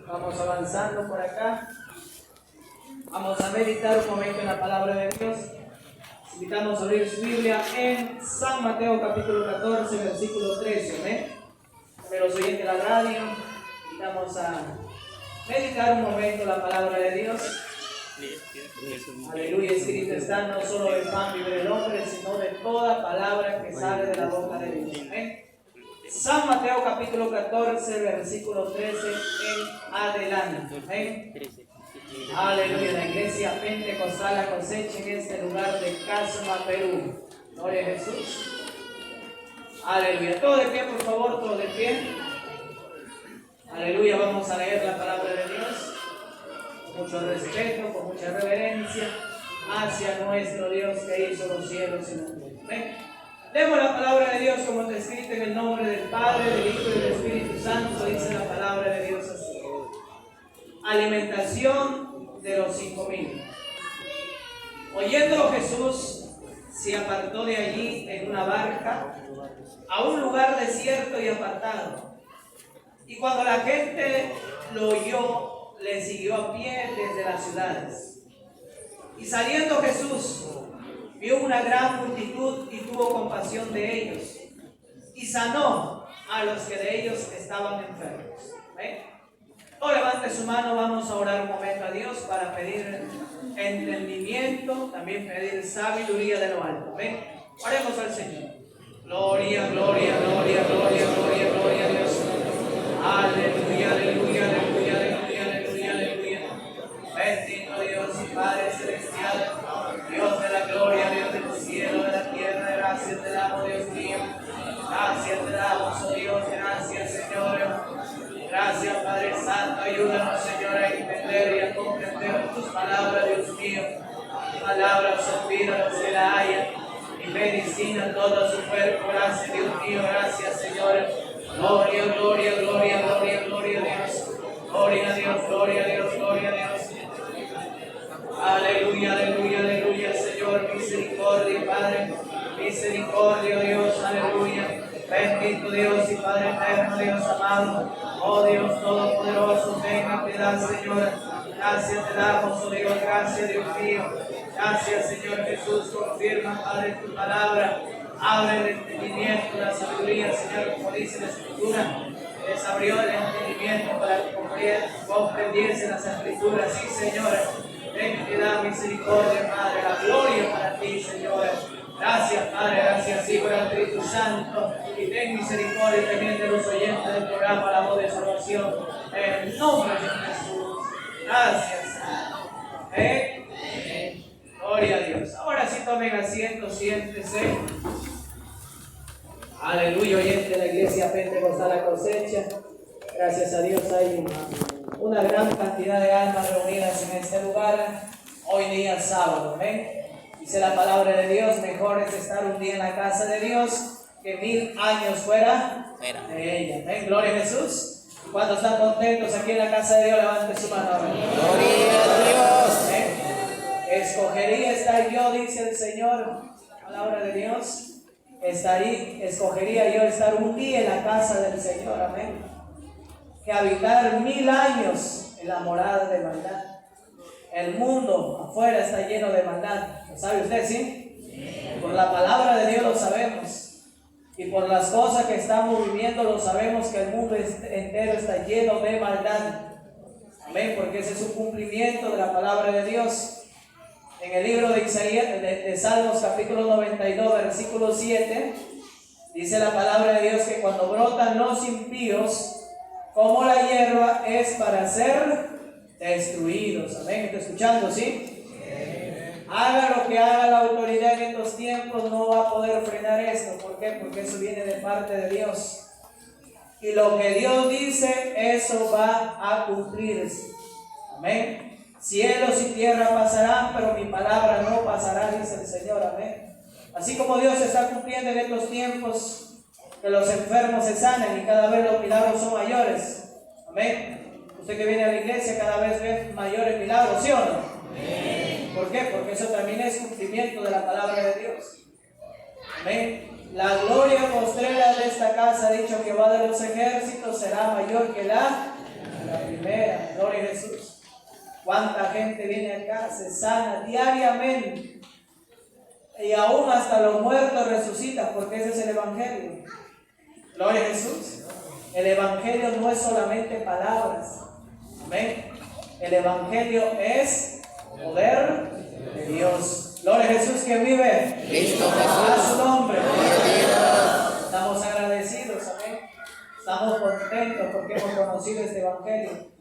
Vamos avanzando por acá. Vamos a meditar un momento en la palabra de Dios. Invitamos a abrir su Biblia en San Mateo capítulo 14, versículo 13. ¿Amén? También los oyentes de la radio, invitamos a meditar un momento la palabra de Dios. Aleluya, escrito está: no solo de pan vive el hombre, sino de toda palabra que sale de la boca de Dios. ¿Amén? San Mateo capítulo 14, versículo 13 en adelante. ¿Amén? Aleluya, la iglesia pentecostal La Cosecha en este lugar de Casma, Perú. Gloria a Jesús. Aleluya, todo de pie, por favor, todo de pie. Aleluya, vamos a leer la palabra de Dios con mucho respeto, con mucha reverencia hacia nuestro Dios que hizo los cielos y la tierra. ¿Amén? Leemos la palabra de Dios como está escrito en el nombre del Padre, del Hijo y del Espíritu Santo. Dice la palabra de Dios así: alimentación de los 5,000. Oyéndolo Jesús, se apartó de allí en una barca a un lugar desierto y apartado. Y cuando la gente lo oyó, le siguió a pie desde las ciudades. Y saliendo Jesús, vio una gran multitud y tuvo compasión de ellos, y sanó a los que de ellos estaban enfermos. ¿Ven? No levante su mano, vamos a orar un momento a Dios para pedir entendimiento, también pedir sabiduría de lo alto. ¿Ven? Oremos al Señor. Gloria, gloria, gloria, gloria, gloria, gloria a Dios. Aleluya, aleluya, aleluya, aleluya, aleluya, aleluya. Bendito Dios y Padre celestial, Dios de la gloria, Dios del cielo, de la tierra, gracias te damos, Dios mío. Gracias te damos, oh Dios, gracias, Señor. Gracias, Padre Santo, ayúdanos, Señor, a entender y a comprender tus palabras, Dios mío. Tus palabras son vida, los que la hayan, y medicina todo su cuerpo. Gracias, Dios mío, gracias, Señor. Gloria, gloria, gloria, gloria, gloria a Dios. Gloria a Dios, gloria a Dios, gloria a Dios. Aleluya, aleluya, aleluya, Señor, misericordia, Padre, misericordia, Dios, aleluya. Bendito Dios y Padre eterno, Dios amado, oh Dios todopoderoso, ven a piedad, Señor. Gracias te damos, oh Dios, gracias, Dios mío. Gracias, Señor Jesús, confirma, Padre, tu palabra. Abre el entendimiento, la sabiduría, Señor, como dice la Escritura. Les abrió el entendimiento para que comprendiesen las Escrituras. Sí, Señor. Ten piedad, misericordia, Padre, la gloria para ti, Señor. Gracias, Padre, gracias, Hijo, al Espíritu Santo. Y ten misericordia también de los oyentes del programa La Voz de Salvación. En el nombre de Jesús. Gracias. Gloria a Dios. Ahora sí tomen asiento, siéntese. Aleluya, oyente de la iglesia pentecostal La Cosecha. Gracias a Dios hay una gran cantidad de almas reunidas en este lugar hoy día sábado. ¿Amén? Dice la palabra de Dios: mejor es estar un día en la casa de Dios que 1000 años fuera de ella. ¿Amén? Gloria a Jesús. Cuando están contentos aquí en la casa de Dios, levante su mano. ¿Amén? Gloria a Dios. ¿Amén? Escogería estar yo, dice el Señor, palabra de Dios. Escogería yo estar un día en la casa del Señor. Amén. Que habitar 1000 años en la morada de maldad. El mundo afuera está lleno de maldad. ¿Lo sabe usted, sí? Por la palabra de Dios lo sabemos. Y por las cosas que estamos viviendo lo sabemos, que el mundo entero está lleno de maldad. Amén, porque ese es un cumplimiento de la palabra de Dios. En el libro de Isaías, de Salmos capítulo 92, versículo 7, dice la palabra de Dios que cuando brotan los impíos, como la hierba, es para ser destruidos. Amén. ¿Está escuchando? ¿Sí? Haga lo que haga la autoridad en estos tiempos, no va a poder frenar esto. ¿Por qué? Porque eso viene de parte de Dios. Y lo que Dios dice, eso va a cumplirse. Amén. Cielos y tierra pasarán, pero mi palabra no pasará, dice el Señor. Amén. Así como Dios está cumpliendo en estos tiempos que los enfermos se sanen y cada vez los milagros son mayores. Amén. Usted que viene a la iglesia cada vez ve mayores milagros, ¿sí o no? Amén. ¿Por qué? Porque eso también es cumplimiento de la palabra de Dios. Amén. La gloria postrera de esta casa, ha dicho Jehová de los ejércitos, será mayor que la primera. Cuánta gente viene acá, se sana diariamente. Y aún hasta los muertos resucitan, porque ese es el Evangelio. Gloria a Jesús. El Evangelio no es solamente palabras. Amén. El Evangelio es poder de Dios. Gloria a Jesús que vive. Cristo Jesús. A su nombre. Dios. Estamos agradecidos. Amén. Estamos contentos porque hemos conocido este Evangelio.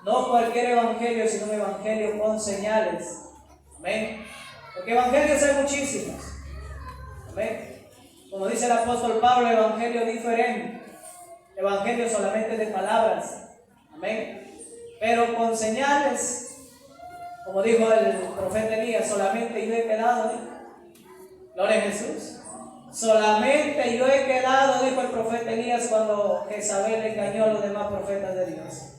No cualquier Evangelio, sino un Evangelio con señales. Amén. Porque evangelios hay muchísimos. Amén. Como dice el apóstol Pablo, evangelio diferente. Evangelio solamente de palabras. Amén. Pero con señales, como dijo el profeta Elías, solamente yo he quedado. Gloria a Jesús. Solamente yo he quedado, dijo el profeta Elías, cuando Jezabel engañó a los demás profetas de Dios.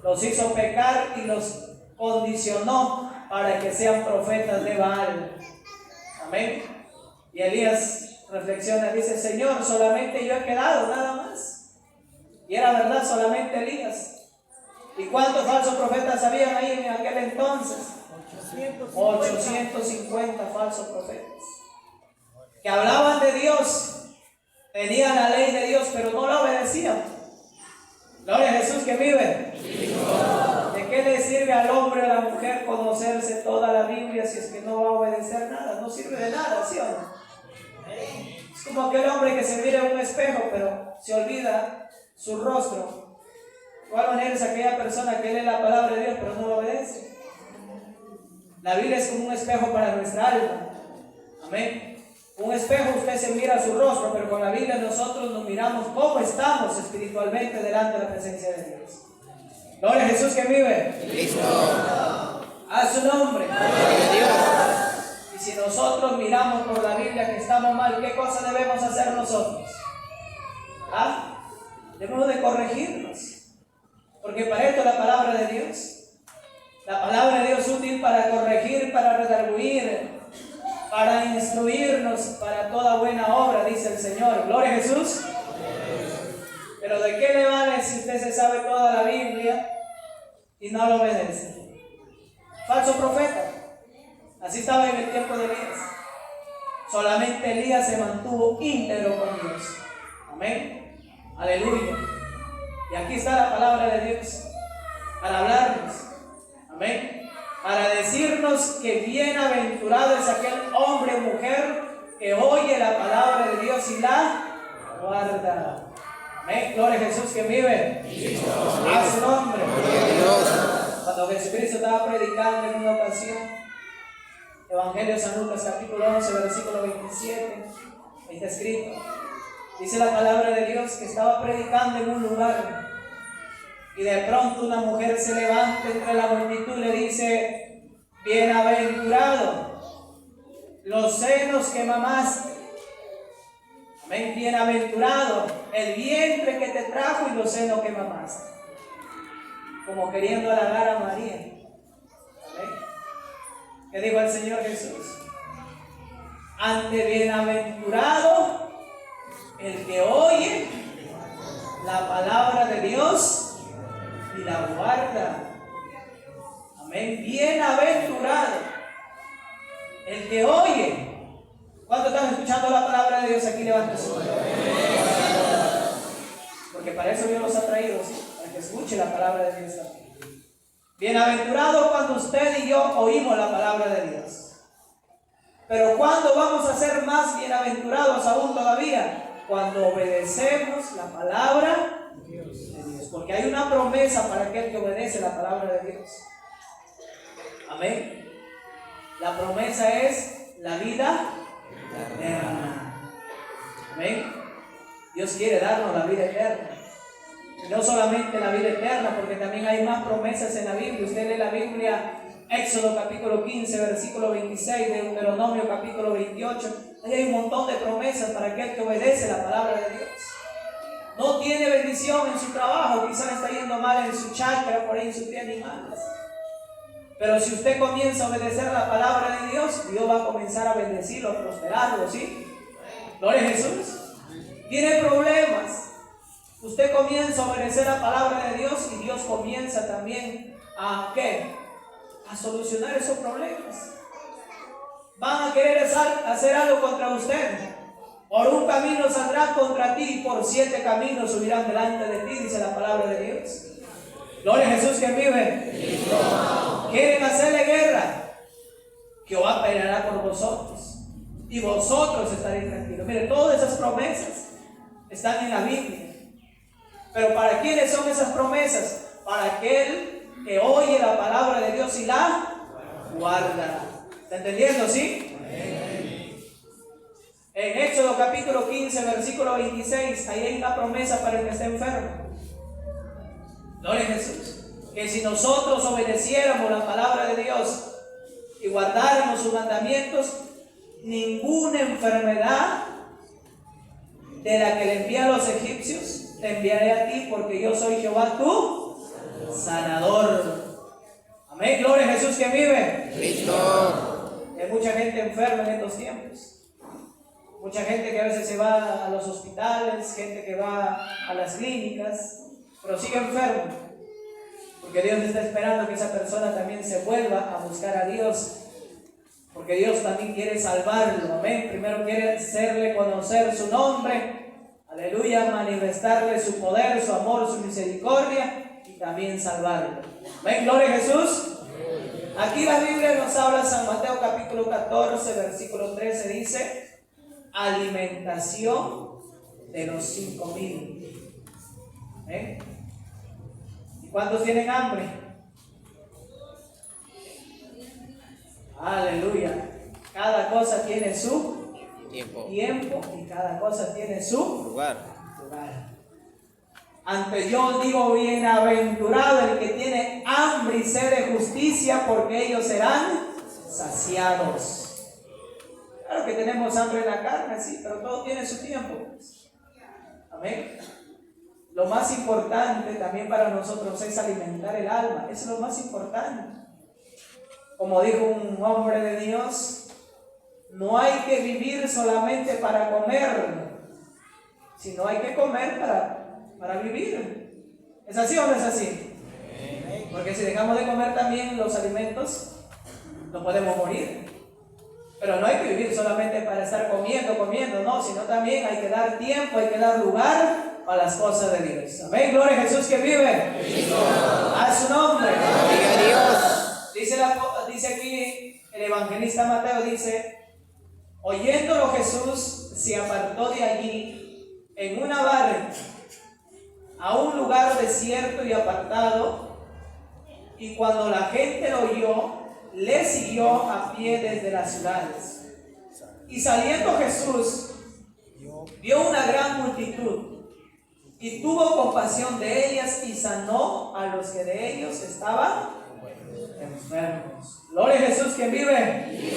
Los hizo pecar y los condicionó para que sean profetas de Baal. Amén. Y Elías reflexiona, dice: Señor, solamente yo he quedado, nada más. Y era verdad, solamente Elías. ¿Y cuántos falsos profetas habían ahí en aquel entonces? 850 falsos profetas que hablaban de Dios, tenían la ley de Dios, pero no la obedecían. Gloria a Jesús que vive. ¿De qué le sirve al hombre o a la mujer conocerse toda la Biblia si es que no va a obedecer nada? No sirve de nada, ¿sí o no? Es como aquel hombre que se mira en un espejo pero se olvida su rostro. De igual manera es aquella persona que lee la palabra de Dios pero no lo obedece. La Biblia es como un espejo para nuestra alma. Amén. Un espejo, usted se mira su rostro, pero con la Biblia nosotros nos miramos cómo estamos espiritualmente delante de la presencia de Dios. Gloria a Jesús que vive. Cristo. A su nombre. Gloria a Dios. Y si nosotros miramos por la Biblia que estamos mal, ¿qué cosa debemos hacer nosotros? ¿Ah? Debemos de corregirnos. Porque para esto es la palabra de Dios. La palabra de Dios es útil para corregir, para redarguir, para instruirnos para toda buena obra, dice el Señor. Gloria a Jesús. Pero ¿de qué le vale si usted se sabe toda la Biblia y no lo obedece? Falso profeta. Así estaba en el tiempo de Elías. Solamente Elías se mantuvo íntegro con Dios. Amén. Aleluya. Y aquí está la palabra de Dios para hablarnos. Amén. Para decirnos que bienaventurado es aquel hombre o mujer que oye la palabra de Dios y la guarda. Amén. Gloria a Jesús que vive. A su nombre. Cuando Jesucristo estaba predicando en una ocasión, Evangelio de San Lucas capítulo 11 versículo 27, ahí está escrito, dice la palabra de Dios que estaba predicando en un lugar y de pronto una mujer se levanta entre la multitud y le dice: bienaventurado los senos que mamaste. Amén. Bienaventurado el vientre que te trajo y los senos que mamaste. Como queriendo halagar a María. Amén. ¿Qué dijo el Señor Jesús? Ante bienaventurado el que oye la palabra de Dios y la guarda. Amén. Bienaventurado el que oye. ¿Cuántos están escuchando la palabra de Dios aquí? Levanten su mano. Porque para eso Dios los ha traído, ¿sí? Para que escuche la palabra de Dios también. Bienaventurado cuando usted y yo oímos la palabra de Dios. Pero ¿cuándo vamos a ser más bienaventurados aún todavía? Cuando obedecemos la palabra de Dios. Porque hay una promesa para aquel que obedece la palabra de Dios. Amén. La promesa es la vida eterna. Amén. Dios quiere darnos la vida eterna. Y no solamente la vida eterna, porque también hay más promesas en la Biblia. Usted lee la Biblia, Éxodo capítulo 15, versículo 26, Deuteronomio capítulo 28. Ahí hay un montón de promesas para aquel que obedece la palabra de Dios. No tiene bendición en su trabajo, quizás está yendo mal en su chakra, por ahí en su tierra animales. Pero si usted comienza a obedecer la palabra de Dios, Dios va a comenzar a bendecirlo, a prosperarlo, ¿sí? Gloria a Jesús. Tiene problemas. Usted comienza a obedecer la palabra de Dios y Dios comienza también a ¿qué? a solucionar esos problemas. Van a querer hacer algo contra usted. Por un camino saldrán contra ti y por 7 caminos subirán delante de ti, dice la palabra de Dios. Gloria a Jesús que vive. Quieren hacerle guerra. Jehová peleará por vosotros y vosotros estaréis tranquilos. Mire, todas esas promesas están en la Biblia. Pero ¿para quiénes son esas promesas? Para aquel que oye la palabra de Dios y la guarda. ¿Está entendiendo, sí? En Éxodo capítulo 15, versículo 26, ahí hay una promesa para el que esté enfermo. Gloria a Jesús. Que si nosotros obedeciéramos la palabra de Dios y guardáramos sus mandamientos, ninguna enfermedad de la que le envié a los egipcios te enviaré a ti, porque yo soy Jehová tu sanador. Amén. Gloria a Jesús que vive. Cristo. Hay mucha gente enferma en estos tiempos. Mucha gente que a veces se va a los hospitales, gente que va a las clínicas, pero sigue enfermo. Porque Dios está esperando que esa persona también se vuelva a buscar a Dios. Porque Dios también quiere salvarlo. Amén. Primero quiere hacerle conocer su nombre. Aleluya. Manifestarle su poder, su amor, su misericordia. Y también salvarlo. Amén. Gloria a Jesús. Aquí la Biblia nos habla, San Mateo capítulo 14, versículo 13 dice: alimentación de los 5,000. ¿Eh? ¿Y cuántos tienen hambre? Aleluya. Cada cosa tiene su tiempo y cada cosa tiene su lugar. Ante yo digo: bienaventurado el que tiene hambre y sed de justicia, porque ellos serán saciados. Claro que tenemos hambre en la carne, sí, pero todo tiene su tiempo. Amén. Lo más importante también para nosotros es alimentar el alma. Eso es lo más importante. Como dijo un hombre de Dios, no hay que vivir solamente para comer, sino hay que comer para vivir. ¿Es así o no es así? Porque si dejamos de comer también los alimentos, no podemos morir. Pero no hay que vivir solamente para estar comiendo, no, sino también hay que dar tiempo, hay que dar lugar a las cosas de Dios. Amén. Gloria a Jesús que vive. Cristo. A su nombre. Gloria a Dios. Dice aquí el evangelista Mateo, dice: oyéndolo Jesús se apartó de allí en una barca a un lugar desierto y apartado, y cuando la gente lo oyó, le siguió a pie desde las ciudades. Y saliendo Jesús, vio una gran multitud y tuvo compasión de ellas y sanó a los que de ellos estaban enfermos. Gloria a Jesús que vive.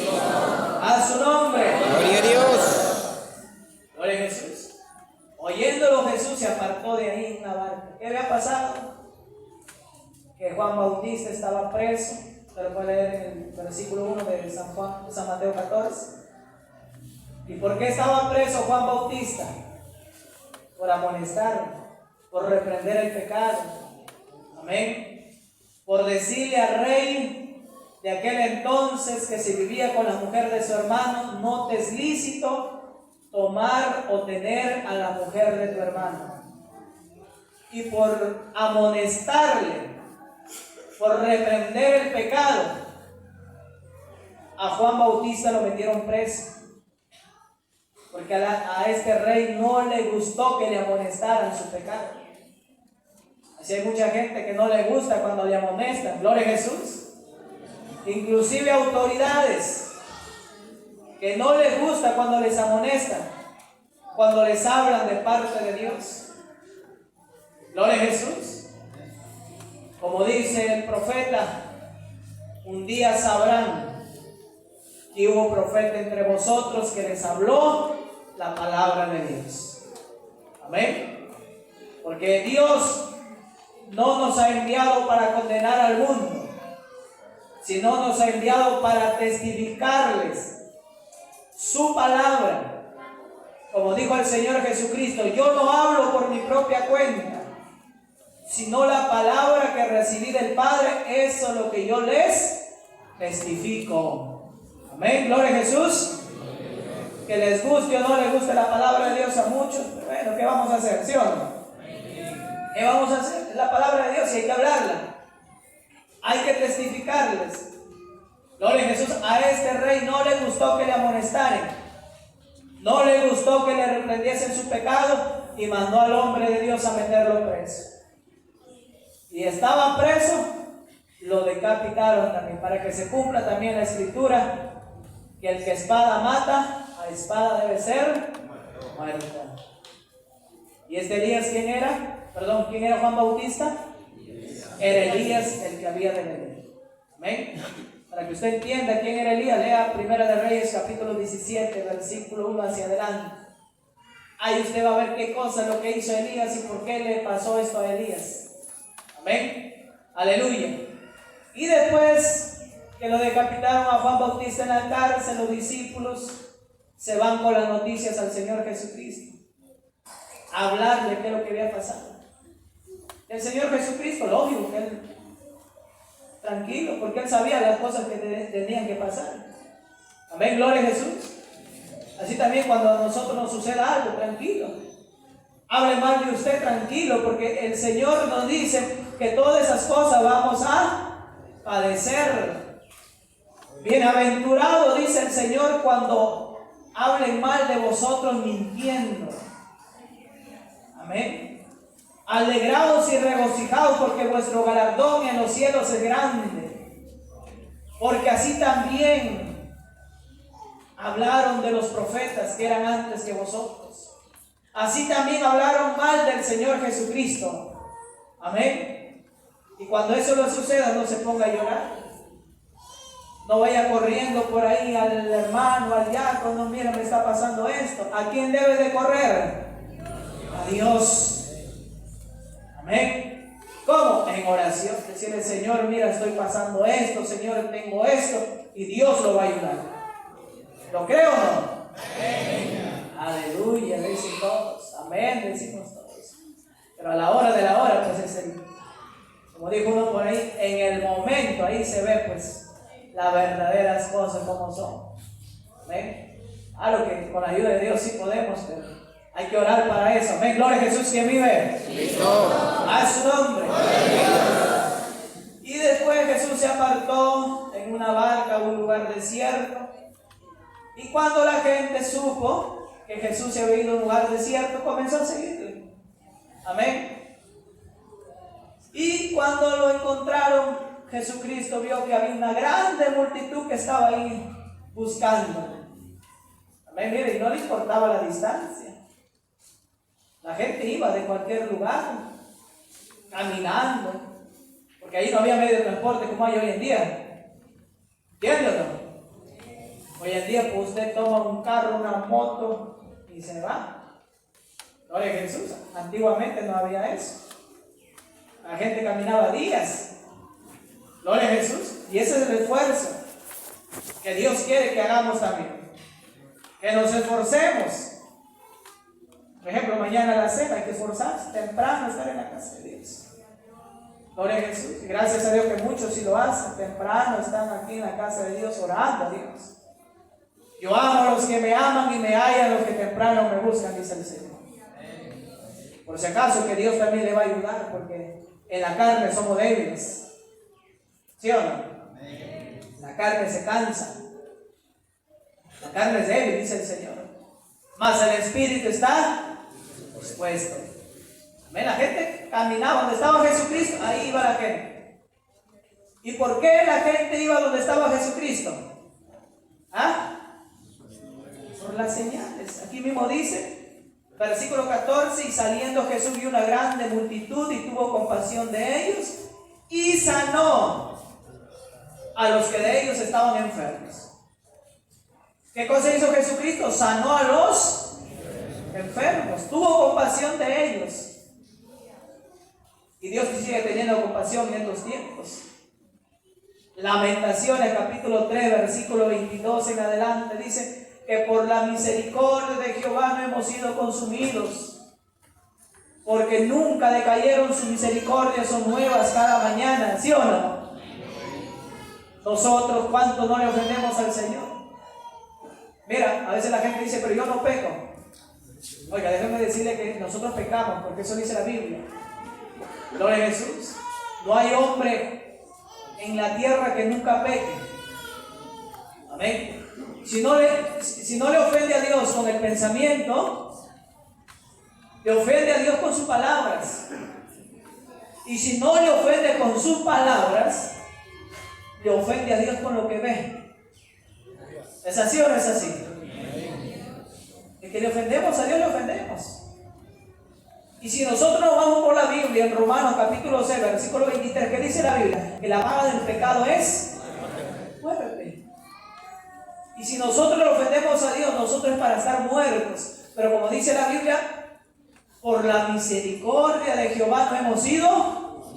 A su nombre. Gloria a Dios. Gloria a Jesús. Oyéndolo Jesús se apartó de ahí en una barca. ¿Qué había pasado? Que Juan Bautista estaba preso. Usted lo puede leer en el versículo 1 de San Mateo 14. ¿Y por qué estaba preso Juan Bautista? Por amonestar, por reprender el pecado. Amén. Por decirle al rey de aquel entonces que si vivía con la mujer de su hermano, no te es lícito tomar o tener a la mujer de tu hermano. Y por amonestarle, por reprender el pecado, a Juan Bautista lo metieron preso. Porque a este rey no le gustó que le amonestaran su pecado. Así hay mucha gente que no le gusta cuando le amonestan. Gloria a Jesús. Inclusive autoridades que no les gusta cuando les amonestan, cuando les hablan de parte de Dios. Gloria a Jesús. Como dice el profeta, un día sabrán que hubo profeta entre vosotros que les habló la palabra de Dios. Amén. Porque Dios no nos ha enviado para condenar al mundo, sino nos ha enviado para testificarles su palabra. Como dijo el Señor Jesucristo: yo no hablo por mi propia cuenta, sino la palabra que recibí del Padre, eso es lo que yo les testifico. Amén, gloria a Jesús. Que les guste o no les guste la palabra de Dios a muchos, pero bueno, ¿qué vamos a hacer? ¿Sí o no? ¿Qué vamos a hacer? Es la palabra de Dios y hay que hablarla. Hay que testificarles. Gloria a Jesús. A este rey no le gustó que le amonestaran. No le gustó que le reprendiesen su pecado y mandó al hombre de Dios a meterlo preso. Y estaba preso, lo decapitaron también, para que se cumpla también la escritura, que el que espada mata, a espada debe ser muerta. ¿Y este Elías quién era? Perdón, ¿quién era Juan Bautista? Era Elías el que había de venir. Amén. Para que usted entienda quién era Elías, lea Primera de Reyes capítulo 17, versículo 1 hacia adelante. Ahí usted va a ver qué cosa es lo que hizo Elías y por qué le pasó esto a Elías. Amén. Aleluya. Y después que lo decapitaron a Juan Bautista en la cárcel, los discípulos se van con las noticias al Señor Jesucristo a hablarle qué es lo que había pasado. El Señor Jesucristo, lógico que él tranquilo, porque él sabía las cosas que tenían que pasar. Amén, gloria a Jesús. Así también cuando a nosotros nos suceda algo, tranquilo. Hable mal de usted, tranquilo, porque el Señor nos dice que todas esas cosas vamos a padecer. Bienaventurado, dice el Señor, cuando hablen mal de vosotros mintiendo. Amén. Alegraos y regocijaos, porque vuestro galardón en los cielos es grande. Porque así también hablaron de los profetas que eran antes que vosotros. Así también hablaron mal del Señor Jesucristo. Amén. Y cuando eso le suceda, no se ponga a llorar. No vaya corriendo por ahí al hermano, al diácono, mira, me está pasando esto. ¿A quién debe de correr? A Dios. Amén. ¿Cómo? En oración. Decirle, Señor, mira, estoy pasando esto, Señor, tengo esto, y Dios lo va a ayudar. ¿Lo creo o no? Amén. Aleluya, dicen todos. Amén, decimos todos. Pero a la hora de la hora, pues es el, como dijo uno por ahí, en el momento, ahí se ve pues las verdaderas cosas como son. Amén. Algo que con la ayuda de Dios sí podemos, pero hay que orar para eso. Amén. Gloria a Jesús, quien vive. A su nombre. Y después Jesús se apartó en una barca a un lugar desierto. Y cuando la gente supo que Jesús se había ido a un lugar desierto, comenzó a seguirle. Amén. Y cuando lo encontraron, Jesucristo vio que había una grande multitud que estaba ahí buscándole. Amén. Mire, y no le importaba la distancia. La gente iba de cualquier lugar, caminando, porque ahí no había medio de transporte como hay hoy en día. ¿Entiendes o no? Hoy en día pues usted toma un carro, una moto y se va. Gloria a Jesús. Antiguamente no había eso. La gente caminaba días. Gloria a Jesús. Y ese es el esfuerzo que Dios quiere que hagamos también. Que nos esforcemos. Por ejemplo, mañana a la cena hay que esforzarse temprano, estar en la casa de Dios. Gloria a Jesús. Gracias a Dios que muchos sí lo hacen. Temprano están aquí en la casa de Dios orando a Dios. Yo amo a los que me aman y me hallan los que temprano me buscan, dice el Señor. Por si acaso que Dios también le va a ayudar, porque en la carne somos débiles. ¿Sí o no? La carne se cansa. La carne es débil, dice el Señor. Mas el Espíritu está dispuesto. Amén. La gente caminaba donde estaba Jesucristo, ahí iba la gente. ¿Y por qué la gente iba donde estaba Jesucristo? ¿Ah? Por las señales. Aquí mismo dice, versículo 14, y saliendo Jesús vio una grande multitud y tuvo compasión de ellos y sanó a los que de ellos estaban enfermos. ¿Qué cosa hizo Jesucristo? Sanó a los enfermos, tuvo compasión de ellos. Y Dios sigue teniendo compasión en estos tiempos. Lamentaciones, capítulo 3, versículo 22 en adelante, dice que por la misericordia de Jehová no hemos sido consumidos, porque nunca decayeron, sus misericordias son nuevas cada mañana, ¿sí o no? Nosotros, ¿cuánto no le ofendemos al Señor? Mira, a veces la gente dice, pero yo no peco. Oiga, déjenme decirle que nosotros pecamos, porque eso dice la Biblia. Gloria a Jesús. No hay hombre en la tierra que nunca peque. Amén. Si no le ofende a Dios con el pensamiento, le ofende a Dios con sus palabras. Y si no le ofende con sus palabras, le ofende a Dios con lo que ve. ¿Es así o no es así? El que le ofendemos a Dios, le ofendemos. Y si nosotros nos vamos por la Biblia, en Romanos capítulo 6, versículo 23, ¿qué dice la Biblia? Que la paga del pecado es muerte. Y si nosotros le ofendemos a Dios, nosotros es para estar muertos. Pero como dice la Biblia, por la misericordia de Jehová no hemos sido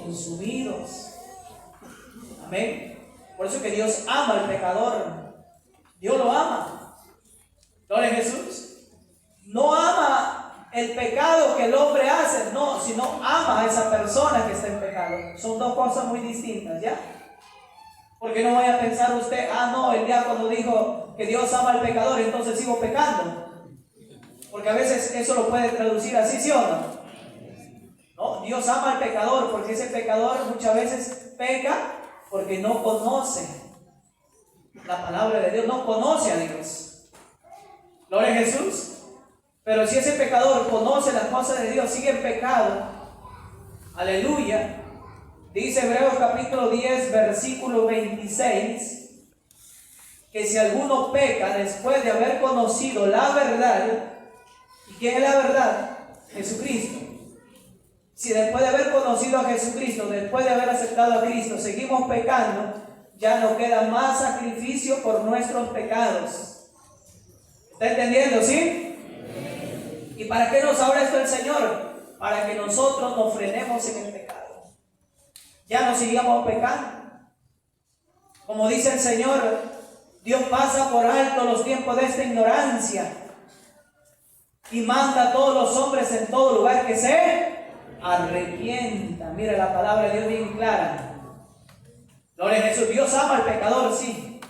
consumidos. Amén. Por eso que Dios ama al pecador. Dios lo ama. Gloria a Jesús. No ama el pecado que el hombre hace, no, sino ama a esa persona que está en pecado. Son dos cosas muy distintas, ¿ya? Porque no vaya a pensar usted, no, el diácono dijo que Dios ama al pecador, entonces sigo pecando. Porque a veces eso lo puede traducir así, ¿sí o no? No, Dios ama al pecador, porque ese pecador muchas veces peca porque no conoce la palabra de Dios, no conoce a Dios. Gloria a Jesús. Pero si ese pecador conoce las cosas de Dios, sigue en pecado, aleluya. Dice Hebreos capítulo 10, versículo 26, que si alguno peca después de haber conocido la verdad, ¿y quién es la verdad? Jesucristo. Si después de haber conocido a Jesucristo, después de haber aceptado a Cristo, seguimos pecando, ya no queda más sacrificio por nuestros pecados. ¿Está entendiendo, sí? ¿Y para qué nos habla esto el Señor? Para que nosotros nos frenemos en el pecado. Ya no sigamos pecando. Como dice el Señor, Dios pasa por alto los tiempos de esta ignorancia y manda a todos los hombres en todo lugar que se arrepientan. Mira la palabra de Dios bien clara. Gloria a Jesús. Dios ama al pecador, sí.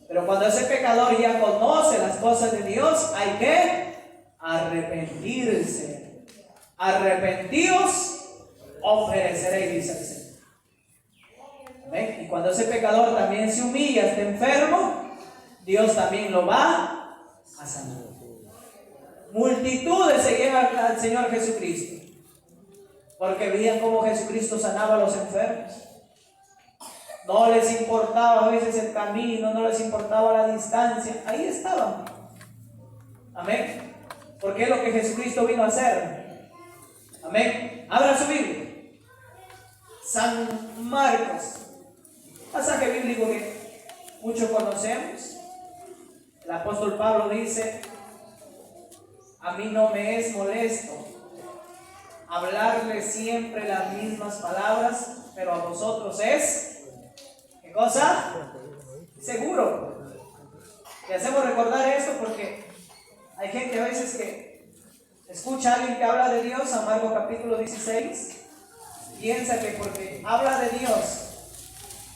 Pero cuando ese pecador ya conoce las cosas de Dios, hay que arrepentirse. Arrepentíos, ofreceréis, dice el Señor. ¿Ven? Y cuando ese pecador también se humilla, está enfermo, Dios también lo va a sanar. Multitudes seguían al Señor Jesucristo, porque veían cómo Jesucristo sanaba a los enfermos. No les importaba a veces el camino, no les importaba la distancia, ahí estaban. Amén. Porque es lo que Jesucristo vino a hacer. Amén. Abra su Biblia. San Marcos, pasaje bíblico que muchos conocemos. El apóstol Pablo dice: a mí no me es molesto hablarle siempre las mismas palabras, pero a vosotros es, ¿qué cosa? Seguro. Y hacemos recordar esto porque hay gente a veces que escucha a alguien que habla de Dios, San Marcos capítulo 16, piensa que porque habla de Dios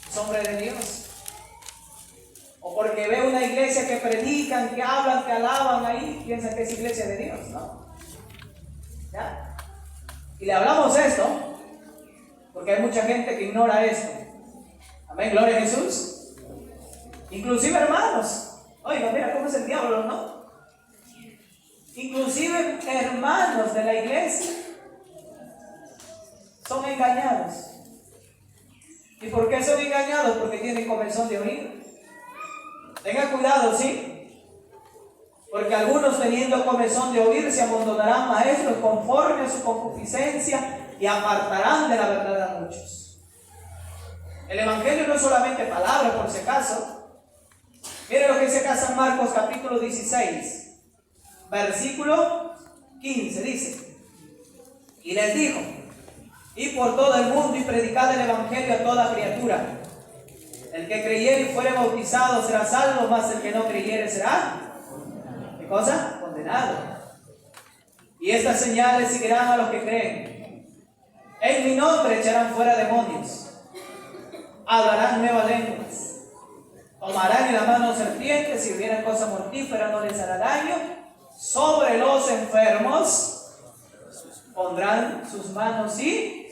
es hombre de Dios. O porque ve una iglesia que predican, que hablan, que alaban ahí, piensan que es iglesia de Dios, ¿no? ¿Ya? Y le hablamos esto porque hay mucha gente que ignora esto. Amén, gloria a Jesús. Inclusive hermanos, oiga, mira cómo es el diablo, ¿no? Inclusive hermanos de la iglesia son engañados. ¿Y por qué son engañados? Porque tienen comezón de oír. Tenga cuidado, ¿sí? Porque algunos teniendo comezón de oír se abandonarán maestros conforme a su concupiscencia y apartarán de la verdad a muchos. El evangelio no es solamente palabra, por si acaso. Mire lo que dice acá San Marcos capítulo 16, versículo 15, dice: y les dijo: id por todo el mundo y predicad el evangelio a toda criatura. El que creyere y fuere bautizado será salvo, mas el que no creyere será, ¿qué cosa? Condenado. Y estas señales seguirán a los que creen. En mi nombre echarán fuera demonios. hablarán nuevas lenguas, tomarán en la mano serpientes, si hubiera cosa mortífera no les hará daño, sobre los enfermos pondrán sus manos y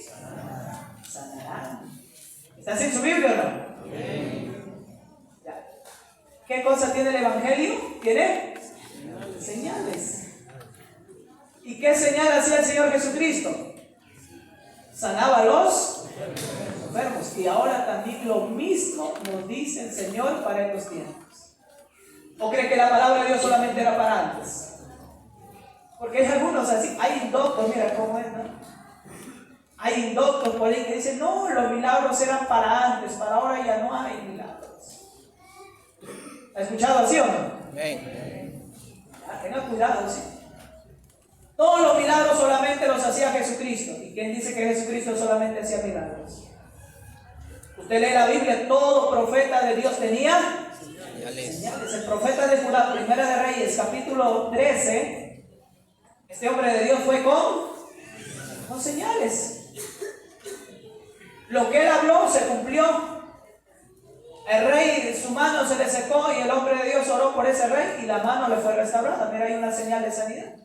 sanarán. ¿Está así en su Biblia o no? Ya. ¿Qué cosa tiene el Evangelio? Tiene señales. ¿Y qué señal hacía el Señor Jesucristo? Sanaba a los enfermos. Y ahora también lo mismo nos dice el Señor para estos tiempos. ¿O cree que la palabra de Dios solamente era para antes? Porque hay algunos así, hay indoctos, mira cómo es, ¿no? Hay indoctos por ahí que dicen, no, los milagros eran para antes, para ahora ya no hay milagros. ¿Ha escuchado así o no? Tenga cuidado, sí. Todos los milagros solamente los hacía Jesucristo. ¿Y quién dice que Jesucristo solamente hacía milagros? Usted lee la Biblia, todo profeta de Dios tenía señales. El profeta de Judá, Primera de Reyes, capítulo 13, este hombre de Dios fue con señales. Lo que él habló se cumplió. El rey, su mano se le secó y el hombre de Dios oró por ese rey y la mano le fue restaurada. Mira, hay una señal de sanidad.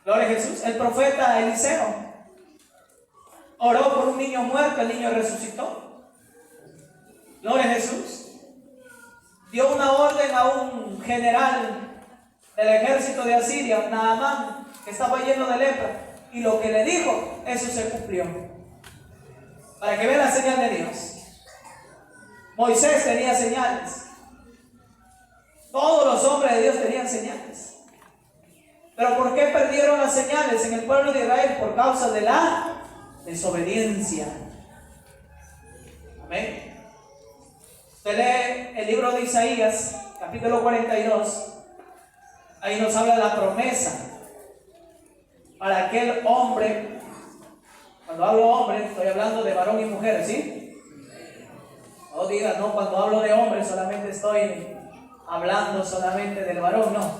Gloria a Jesús. El profeta Eliseo oró por un niño muerto, el niño resucitó. Gloria a Jesús. Dio una orden a un general del ejército de Asiria, Naamán, que estaba lleno de lepra, y lo que le dijo, eso se cumplió. Para que vean la señal de Dios. Moisés tenía señales. Todos los hombres de Dios tenían señales. Pero ¿por qué perdieron las señales en el pueblo de Israel? Por causa de la desobediencia. Amén. Usted lee el libro de Isaías, capítulo 42. Ahí nos habla de la promesa para aquel hombre. Cuando hablo hombre, estoy hablando de varón y mujer, ¿sí? No diga, no, cuando hablo de hombre solamente estoy hablando solamente del varón, no.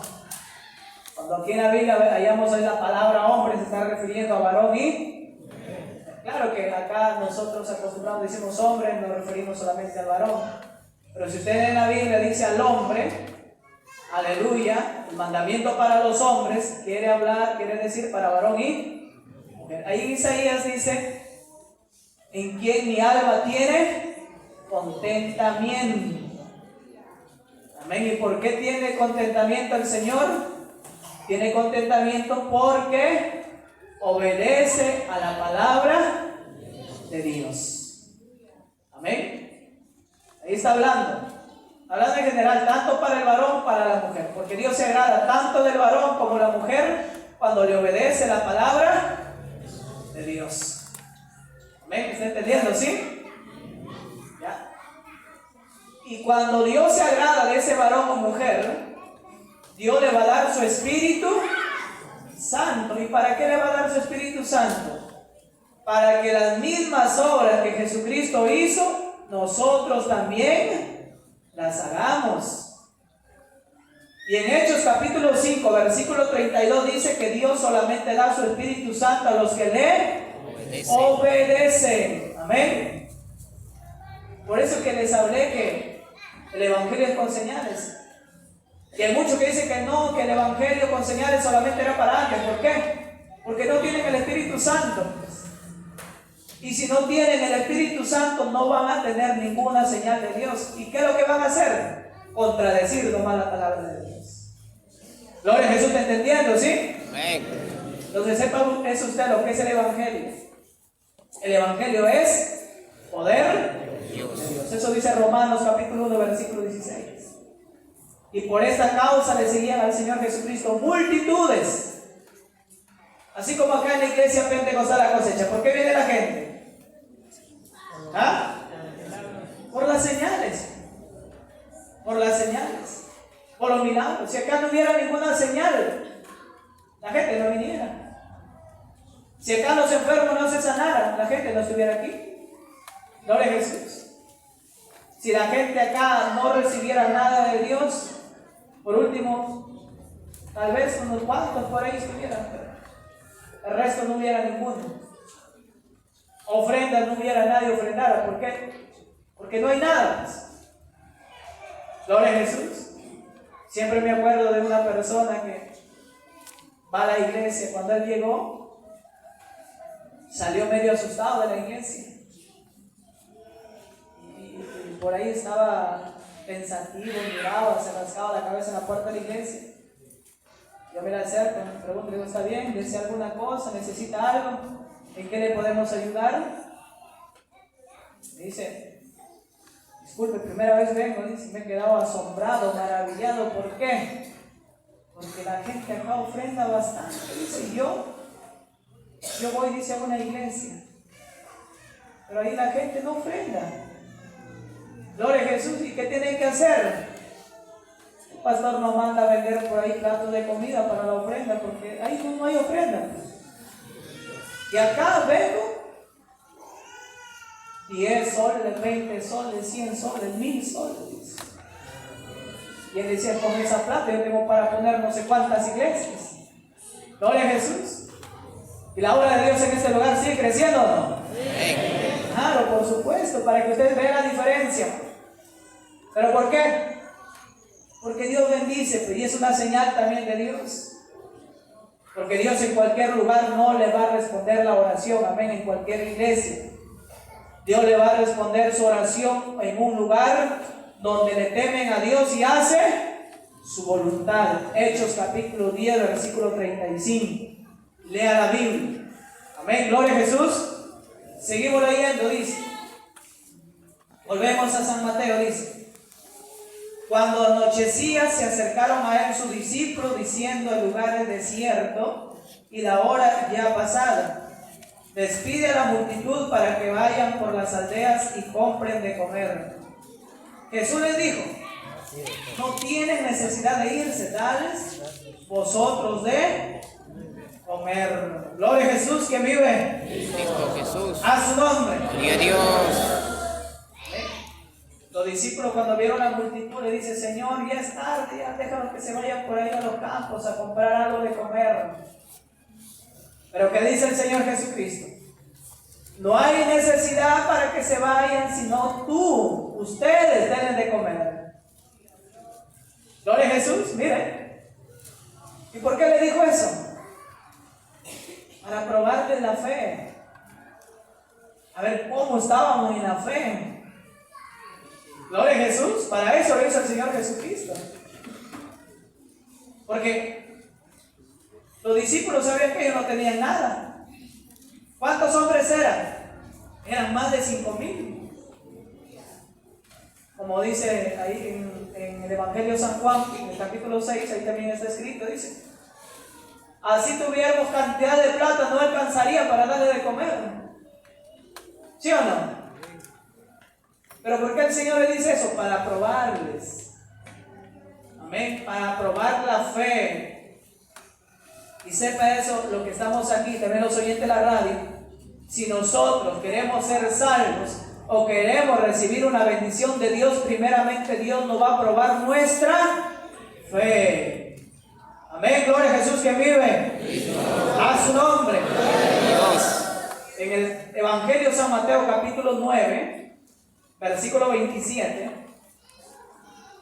Cuando aquí en la Biblia hallamos ahí la palabra hombre, se está refiriendo a varón y claro que acá nosotros acostumbramos decimos hombre, nos referimos solamente al varón. Pero si usted en la Biblia dice al hombre, aleluya, el mandamiento para los hombres quiere decir para varón y mujer. Ahí en Isaías dice, en quien mi alma tiene contentamiento. Amén. ¿Y por qué tiene contentamiento el Señor? Tiene contentamiento porque obedece a la palabra de Dios. Amén. Ahí está hablando en general, tanto para el varón como para la mujer, porque Dios se agrada tanto del varón como la mujer cuando le obedece la palabra de Dios. Amén. ¿Está entendiendo? ¿Sí? ¿Ya? Y cuando Dios se agrada de ese varón o mujer, Dios le va a dar su Espíritu Santo. ¿Y para qué le va a dar su Espíritu Santo? Para que las mismas obras que Jesucristo hizo, nosotros también las hagamos. Y en Hechos capítulo 5, versículo 32 dice que Dios solamente da su Espíritu Santo a los que le obedecen. Amén. Por eso que les hablé que el Evangelio es con señales. Y hay muchos que dicen que no, que el Evangelio con señales solamente era para antes. ¿Por qué? Porque no tienen el Espíritu Santo. Y si no tienen el Espíritu Santo, no van a tener ninguna señal de Dios. ¿Y qué es lo que van a hacer? Contradecir nomás la palabra de Dios. Gloria a Jesús, ¿está entendiendo? ¿Sí? Amén. Entonces sepa es usted lo que es el Evangelio. El Evangelio es poder de Dios. Eso dice Romanos capítulo 1, versículo 16. Y por esta causa le seguían al Señor Jesucristo multitudes. Así como acá en la iglesia pentecostal la cosecha. ¿Por qué viene la gente? ¿Ah? Por las señales. Por las señales. Por los milagros. Si acá no hubiera ninguna señal, la gente no viniera. Si acá los enfermos no se sanaran, la gente no estuviera aquí. Gloria a Jesús. Si la gente acá no recibiera nada de Dios, por último, tal vez unos cuantos por ahí estuvieran, pero el resto no hubiera ninguno. ofrendas no hubiera nadie ofrendara. ¿Por qué? Porque no hay nada. Gloria a Jesús. Siempre me acuerdo de una persona que va a la iglesia. Cuando él llegó, salió medio asustado de la iglesia. Y por ahí estaba pensativo, miraba, se rascaba la cabeza en la puerta de la iglesia. Yo me la acerco, me pregunto, digo, ¿está bien? ¿Desea alguna cosa? ¿Necesita algo? ¿En qué le podemos ayudar? Me dice, disculpe, primera vez vengo, dice, me he quedado asombrado, maravillado. ¿Por qué? Porque la gente acá ofrenda bastante. Dice, yo voy, dice, a una iglesia, pero ahí la gente no ofrenda. Gloria a Jesús. ¿Y qué tienen que hacer? El pastor nos manda a vender por ahí platos de comida para la ofrenda, porque ahí no hay ofrenda. Y acá vengo, 10 soles, 20 soles, 100 soles, 1000 soles. Y él decía, con esa plata yo tengo para poner no sé cuántas iglesias. Gloria a Jesús. Y la obra de Dios en este lugar sigue creciendo, ¿o no? Claro, por supuesto, para que ustedes vean la diferencia. ¿Pero por qué? Porque Dios bendice, y es una señal también de Dios. Porque Dios en cualquier lugar no le va a responder la oración, amén, en cualquier iglesia. Dios le va a responder su oración en un lugar donde le temen a Dios y hace su voluntad. Hechos capítulo 10, versículo 35. Lea la Biblia. Amén, gloria a Jesús. Seguimos leyendo, dice. Volvemos a San Mateo, dice. Cuando anochecía, se acercaron a él sus discípulos, diciendo: el lugar es desierto y la hora ya pasada. Despide a la multitud para que vayan por las aldeas y compren de comer. Jesús les dijo: no tienen necesidad de irse, dales vosotros de comer. Gloria a Jesús, que vive. Cristo Jesús. A su nombre. Gloria a Dios. Los discípulos, cuando vieron la multitud, le dicen: Señor, ya es tarde, ya déjalos que se vayan por ahí a los campos a comprar algo de comer. Pero ¿qué dice el Señor Jesucristo? No hay necesidad para que se vayan, sino ustedes deben de comer. Gloria a Jesús, miren. ¿Y por qué le dijo eso? Para probarles la fe. A ver cómo estábamos en la fe. Gloria a Jesús, para eso lo hizo el Señor Jesucristo. Porque los discípulos sabían que ellos no tenían nada. ¿Cuántos hombres eran? Eran más de 5,000. Como dice ahí en el Evangelio de San Juan, en el capítulo 6, ahí también está escrito, dice: así tuviéramos cantidad de plata, no alcanzaría para darle de comer. ¿Sí o no? Pero ¿por qué el Señor le dice eso? Para probarles. Amén. Para probar la fe. Y sepa eso, lo que estamos aquí, también los oyentes de la radio. Si nosotros queremos ser salvos o queremos recibir una bendición de Dios, primeramente Dios nos va a probar nuestra fe. Amén. Gloria a Jesús, que vive. A su nombre. Dios. En el Evangelio de San Mateo capítulo 9, versículo 27,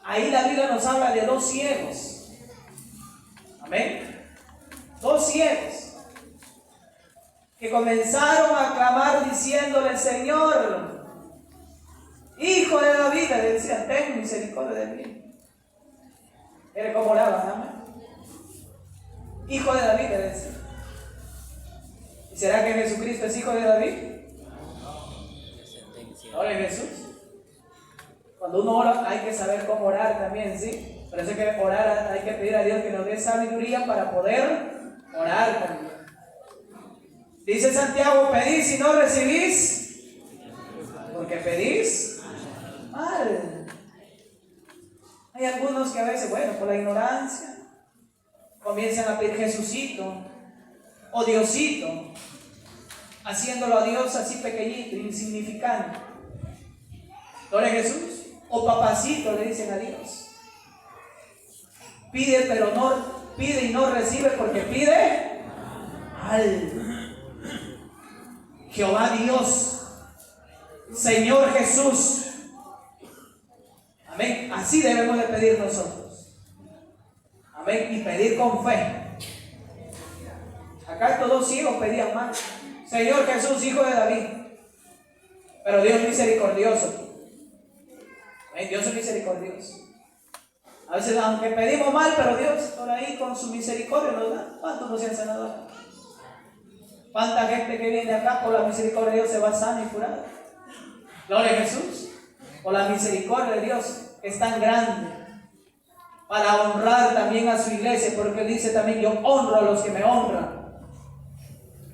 ahí la Biblia nos habla de 2 ciegos. Amén. 2 ciegos que comenzaron a clamar diciéndole: Señor, Hijo de David, le decían: ten misericordia de mí. Era como oraban, amén. Hijo de David, le decían. ¿Y será que Jesucristo es hijo de David? Gloria a Jesús. Cuando uno ora hay que saber cómo orar también, ¿sí? Por eso hay que orar, hay que pedir a Dios que nos dé sabiduría para poder orar también. Dice Santiago: pedís y no recibís, porque pedís mal. Hay algunos que a veces, bueno, por la ignorancia, comienzan a pedir Jesucito o Diosito, haciéndolo a Dios así pequeñito, insignificante. Gloria a Jesús. O papacito le dicen a Dios. Pide, pero no, pide y no recibe porque pide mal. Jehová Dios, Señor Jesús. Amén. Así debemos de pedir nosotros. Amén. Y pedir con fe. Acá estos dos ciegos pedían mal. Señor Jesús, hijo de David. Pero Dios es misericordioso. Amén. Dios es misericordioso. A veces, aunque pedimos mal, pero Dios por ahí con su misericordia nos da. ¿Cuántos no se han sanado acá? ¿Cuánta gente que viene acá por la misericordia de Dios se va sana y curada? Gloria a Jesús. Por la misericordia de Dios es tan grande para honrar también a su iglesia, porque Él dice también: yo honro a los que me honran,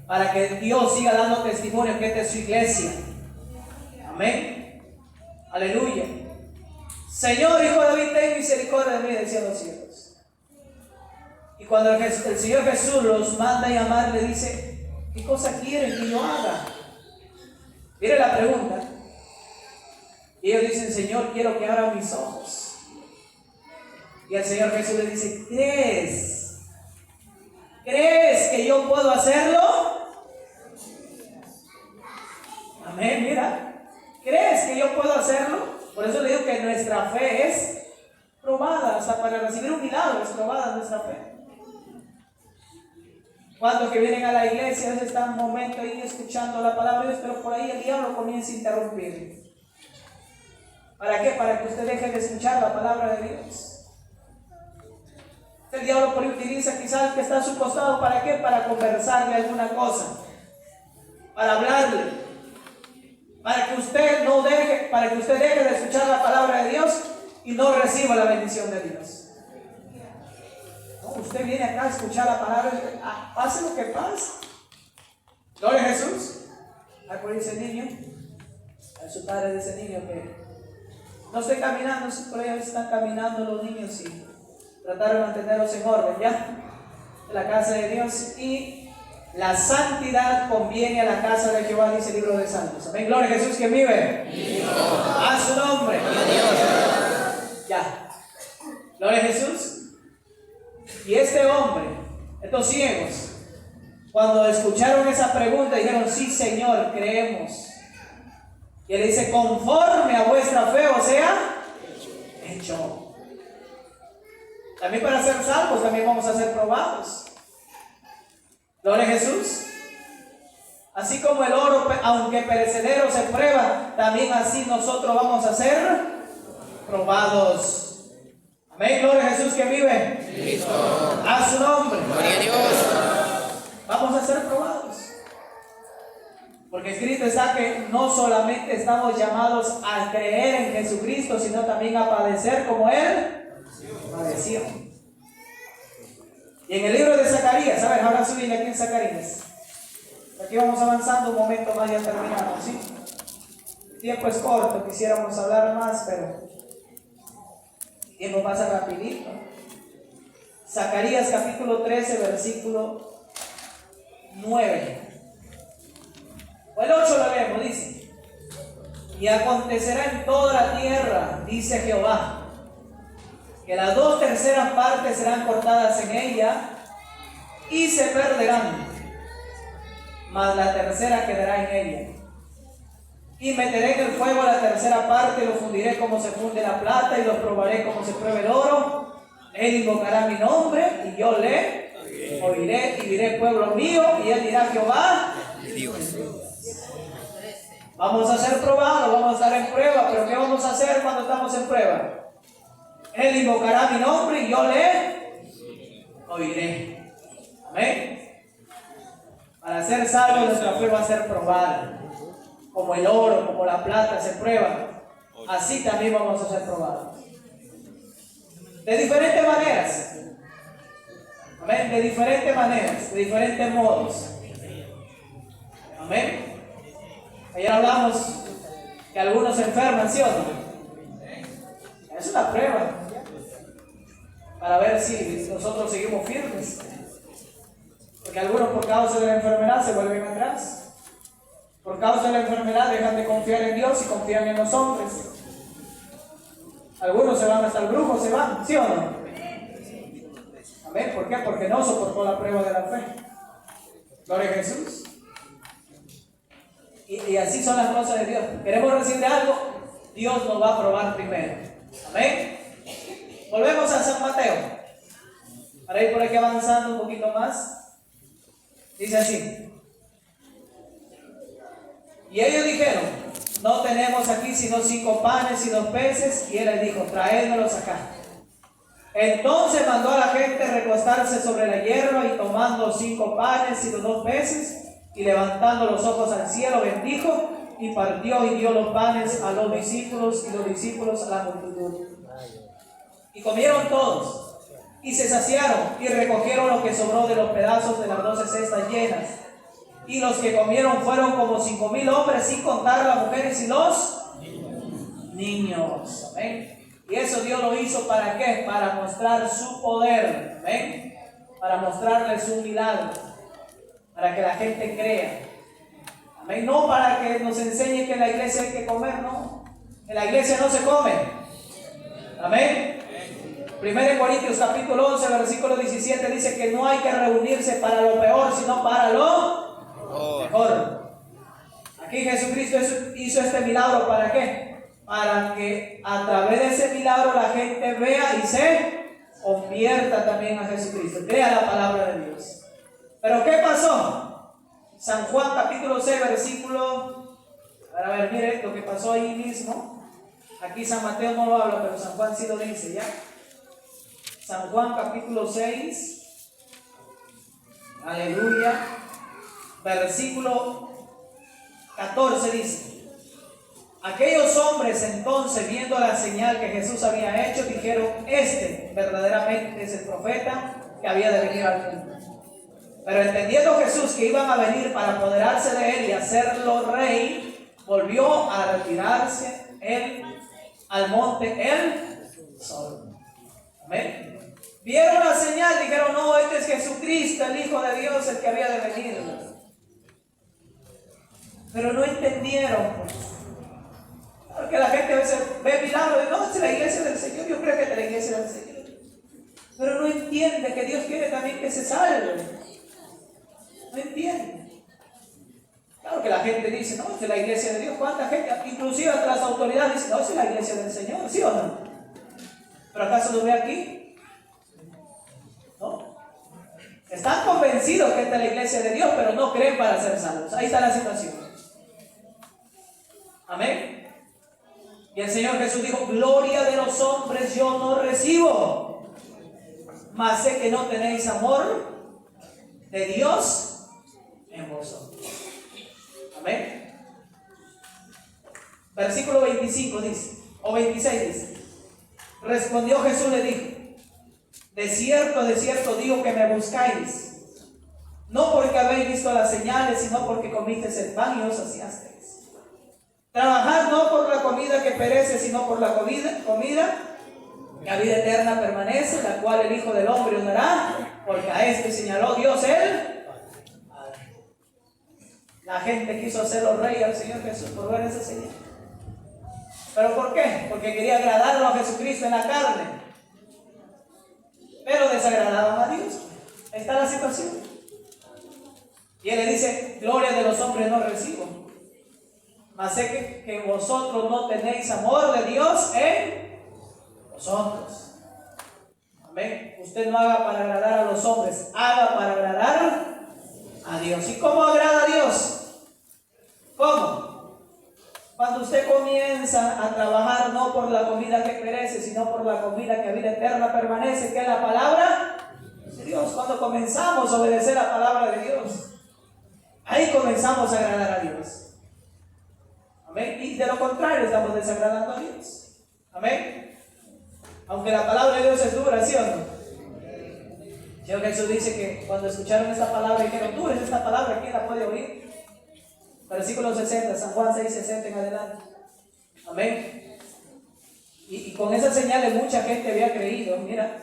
para que Dios siga dando testimonio que esta es su iglesia. Amén. Aleluya. Señor, hijo de David, ten misericordia de mí, decían los cielos. Y cuando el Señor Jesús los manda a llamar, le dice: ¿qué cosa quieren que yo haga? Mire la pregunta. Y ellos dicen: Señor, quiero que abran mis ojos. Y el Señor Jesús le dice: ¿crees que yo puedo hacerlo? Amén, mira. ¿Crees que yo puedo hacerlo? Por eso le digo que nuestra fe es probada. Hasta para recibir un milagro es probada nuestra fe. Cuando que vienen a la iglesia, a veces están un momento ahí escuchando la palabra de Dios, pero por ahí el diablo comienza a interrumpir. ¿Para qué? Para que usted deje de escuchar la palabra de Dios. El diablo por ahí utiliza quizás que está a su costado. ¿Para qué? Para conversarle alguna cosa, para hablarle, para que usted deje de escuchar la palabra de Dios y no reciba la bendición de Dios. No, usted viene acá a escuchar la palabra, pase lo que pase. Gloria a Jesús. Ahí por ahí ese niño, a su padre de ese niño que no estoy caminando, por ahí están caminando los niños y tratar de mantenerlos en orden, ¿ya? En la casa de Dios. Y la santidad conviene a la casa de Jehová, dice el libro de Salmos. Amén. Gloria a Jesús, que vive. A su nombre. Ya. Gloria a Jesús. Y este hombre, estos ciegos, cuando escucharon esa pregunta, dijeron: sí, Señor, creemos. Y él dice: conforme a vuestra fe, o sea, hecho. También para ser salvos, también vamos a ser probados. Gloria a Jesús. Así como el oro, aunque perecedero, se prueba, también así nosotros vamos a ser probados. Amén. Gloria a Jesús, que vive. Cristo. A su nombre. Gloria a Dios. Vamos a ser probados. Porque escrito está que no solamente estamos llamados a creer en Jesucristo, sino también a padecer como Él padeció. Y en el libro de Zacarías, ¿sabes? Ahora subí aquí en Zacarías. Aquí vamos avanzando un momento más, ya terminamos, ¿sí? El tiempo es corto, quisiéramos hablar más, pero el tiempo pasa rapidito. Zacarías capítulo 13, versículo 9. O el 8 lo leemos, dice: y acontecerá en toda la tierra, dice Jehová, que las 2/3 partes serán cortadas en ella y se perderán, mas la 1/3 quedará en ella. Y meteré en el fuego la 1/3 parte, y lo fundiré como se funde la plata, y lo probaré como se prueba el oro. Él invocará mi nombre, y yo le oiré, y diré: pueblo mío, y él dirá: Jehová Dios. Vamos a ser probados, vamos a estar en prueba, pero ¿qué vamos a hacer cuando estamos en prueba? Él invocará mi nombre y yo le oiré. Amén. Para ser salvos, nuestra fe va a ser probada. Como el oro, como la plata se prueba, así también vamos a ser probados. De diferentes maneras. Amén. De diferentes maneras, de diferentes modos. Amén. Ayer hablamos que algunos se enferman, ¿sí o no? Es una prueba para ver si nosotros seguimos firmes. Porque algunos, por causa de la enfermedad, se vuelven atrás. Por causa de la enfermedad dejan de confiar en Dios y confían en los hombres. Algunos se van hasta el brujo, se van, ¿sí o no? Amén. ¿Por qué? Porque no soportó la prueba de la fe. Gloria a Jesús. Y así son las cosas de Dios. Queremos recibir algo, Dios nos va a probar primero. Amén. Volvemos a San Mateo. Para ir por aquí avanzando un poquito más. Dice así. Y ellos dijeron, no tenemos aquí sino 5 panes y 2 peces. Y él les dijo, traédmelos acá. Entonces mandó a la gente recostarse sobre la hierba y tomando 5 panes y los 2 peces y levantando los ojos al cielo bendijo y partió y dio los panes a los discípulos y los discípulos a la multitud. Y comieron todos y se saciaron y recogieron lo que sobró de los pedazos de las 12 cestas llenas. Y los que comieron fueron como 5,000 hombres, sin contar las mujeres y los niños. Amén. Y eso Dios lo hizo ¿para qué? Para mostrar su poder. ¿Ven? Para mostrarles un milagro. Para que la gente crea. Amén. No para que nos enseñe que en la iglesia hay que comer, no. En la iglesia no se come. Amén. 1 Corintios capítulo 11, versículo 17 dice que no hay que reunirse para lo peor, sino para lo mejor. Aquí Jesucristo hizo este milagro ¿para qué? Para que a través de ese milagro la gente vea y se convierta también a Jesucristo, crea la palabra de Dios. Pero ¿qué pasó? San Juan capítulo 6 versículo, a ver, mire lo que pasó ahí mismo. Aquí San Mateo no lo habla, pero San Juan sí lo dice, ¿ya? San Juan capítulo 6, aleluya, versículo 14 dice: aquellos hombres entonces, viendo la señal que Jesús había hecho, dijeron, este verdaderamente es el profeta que había de venir al mundo. Pero entendiendo Jesús que iban a venir para apoderarse de él y hacerlo rey, volvió a retirarse él al monte él solo. Amén. Vieron la señal, dijeron, no, este es Jesucristo, el Hijo de Dios, el que había de venir. Pero no entendieron, pues. Porque la gente a veces ve milagros y no, es la iglesia del Señor, yo creo que es la iglesia del Señor. Pero no entiende que Dios quiere también que se salve. No entiende. Claro que la gente dice, no, es la iglesia de Dios. ¿Cuánta gente? Inclusive hasta las autoridades dicen, no, es la iglesia del Señor, ¿sí o no? ¿Pero acaso lo ve aquí? ¿No? Están convencidos que esta es la iglesia de Dios, pero no creen para ser salvos. Ahí está la situación. Amén. Y el Señor Jesús dijo, gloria de los hombres yo no recibo, mas sé que no tenéis amor de Dios en vosotros. Amén. Versículo 25 dice, o 26 dice, respondió Jesús, le dijo, de cierto digo que me buscáis, no porque habéis visto las señales, sino porque comisteis el pan y os saciasteis. Trabajad no por la comida que perece, sino por la comida que a vida eterna permanece, la cual el Hijo del Hombre os dará, porque a este señaló Dios él. La gente quiso hacerlo rey al Señor Jesús por ver esa señal. ¿Pero por qué? Porque quería agradarlo a Jesucristo en la carne, pero desagradaban a Dios. Ahí está la situación. Y él le dice, gloria de los hombres no recibo, mas sé que vosotros no tenéis amor de Dios en vosotros. Amén. Usted no haga para agradar a los hombres, haga para agradar a Dios. ¿Y cómo agrada a Dios? ¿Cómo? Cuando usted comienza a trabajar no por la comida que perece, sino por la comida que a vida eterna permanece, que es la palabra de Dios. Cuando comenzamos a obedecer la palabra de Dios, ahí comenzamos a agradar a Dios. Amén. Y de lo contrario estamos desagradando a Dios. Amén. Aunque la palabra de Dios es dura, ¿sí o no? Señor Jesús dice que cuando escucharon esta palabra dijeron, tú eres esta palabra, ¿quién la puede oír? Versículo 60, San Juan 6, 60 en adelante. Amén. Y con esas señales mucha gente había creído. Mira,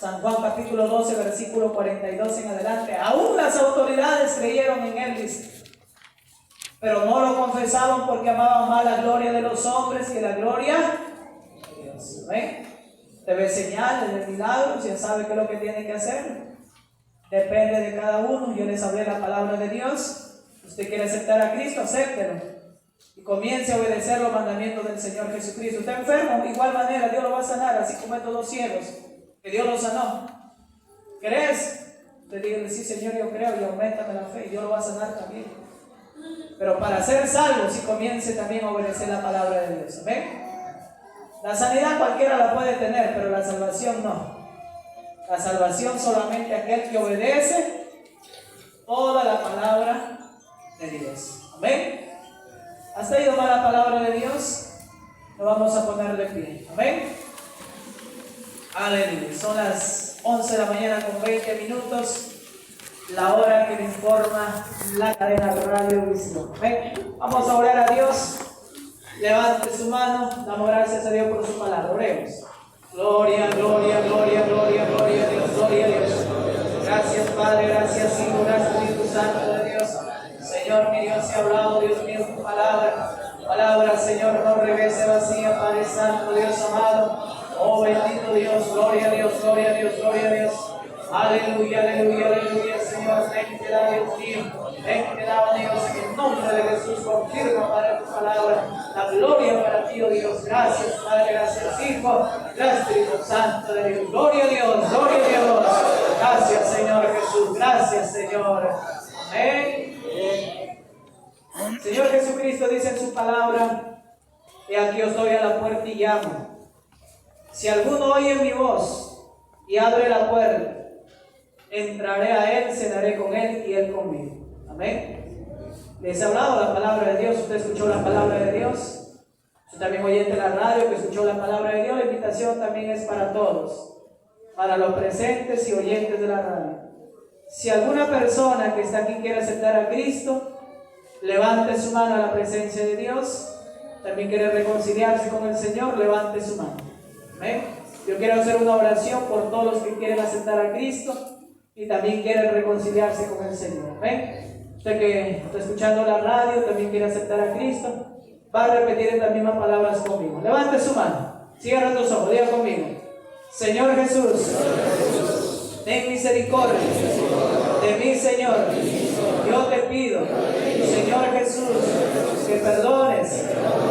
San Juan capítulo 12, versículo 42 en adelante. Aún las autoridades creyeron en él, dice. Pero no lo confesaban porque amaban más la gloria de los hombres que la gloria de Dios. ¿Ven? Te ve señales de milagros, ya sabe qué es lo que tiene que hacer. Depende de cada uno. Yo les hablé la palabra de Dios. Usted quiere aceptar a Cristo, acéptelo. Y comience a obedecer los mandamientos del Señor Jesucristo. Está enfermo, de igual manera Dios lo va a sanar, así como estos dos ciegos, que Dios los sanó. ¿Crees? Usted dígale, sí Señor, yo creo, y aumentame la fe, y Dios lo va a sanar también. Pero para ser salvo, sí comience también a obedecer la palabra de Dios. ¿Amén? La sanidad cualquiera la puede tener, pero la salvación no. La salvación solamente aquel que obedece toda la palabra de Dios. Amén. ¿Hasta ahí nomás la palabra de Dios? Nos vamos a poner de pie. Amén. Aleluya. Son las 11 de la mañana con 20 minutos. La hora que me informa la cadena Radio Visión. Amén. Vamos a orar a Dios. Levante su mano. Damos gracias a Dios por su palabra. Oremos. Gloria, gloria, gloria, gloria, gloria a Dios, gloria a Dios. Gracias Padre, gracias Hijo, gracias Espíritu Santo de Dios. Señor, mi Dios, se ha hablado, Dios mío, tu palabra. Palabra, Señor, no regrese vacía, Padre Santo, Dios amado. Oh, bendito Dios, gloria a Dios, gloria a Dios, gloria a Dios. Aleluya, aleluya, aleluya, Señor. Ven que da, Dios mío. Ven que da, Dios, en el nombre de Jesús. Confirma, Padre, tu palabra. La gloria para ti, oh Dios. Gracias, Padre, gracias, Hijo. Gracias, Espíritu Santo de Dios. Gloria a Dios, gloria a Dios. Gracias, Señor Jesús. Gracias, Señor. Amén. Señor Jesucristo dice en su palabra: he aquí os doy a la puerta y llamo. Si alguno oye mi voz y abre la puerta, entraré a él, cenaré con él y él conmigo. Amén. Les he hablado la palabra de Dios. Usted escuchó la palabra de Dios. Usted también oyente de la radio que escuchó la palabra de Dios. La invitación también es para todos, para los presentes y oyentes de la radio. Si alguna persona que está aquí quiere aceptar a Cristo, levante su mano a la presencia de Dios. También quiere reconciliarse con el Señor, levante su mano. Amén. Yo quiero hacer una oración por todos los que quieren aceptar a Cristo y también quieren reconciliarse con el Señor. Amén. Usted que está escuchando la radio, también quiere aceptar a Cristo, va a repetir estas mismas palabras conmigo. Levante su mano, cierra tus ojos, diga conmigo: Señor Jesús, ten misericordia de mí, Señor. Yo te pido, Señor Jesús, que perdones